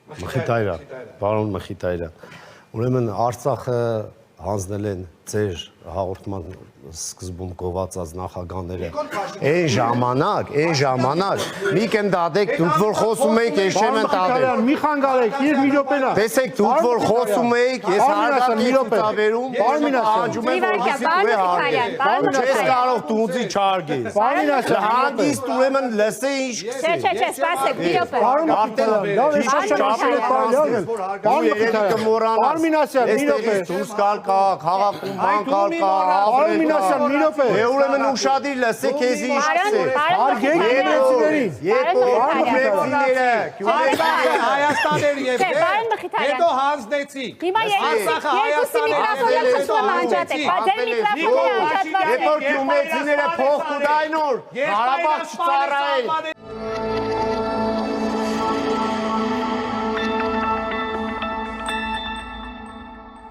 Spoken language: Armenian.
Մխիթարյան, պարոն Մխիթարյան, ուրեմն Արցախը հանձնել են ձեր հաղորդման սկզբում գովացած նախագահները այն ժամանակ մի կեմ դադեք դուք որ խոսում եք ես չեմ ընդհանրել մի խանգարեք իր մի րոպենա տեսեք դուք որ խոսում եք ես հարգանքի ցուցաբերում ահաջում եմ չես կարող դուզի չարգես հագիստ ուրեմն լսե ինչ Չէ, սպասեք, մի րոպե։ Ուրեմն ուշադիր լսեք քեզ ինչ Հայաստաներ եւ հետո հանձնեցիք Արցախը Երբ որ գյումրեցիները փոխ կուտային օր Ղարաբաղ չծառայեն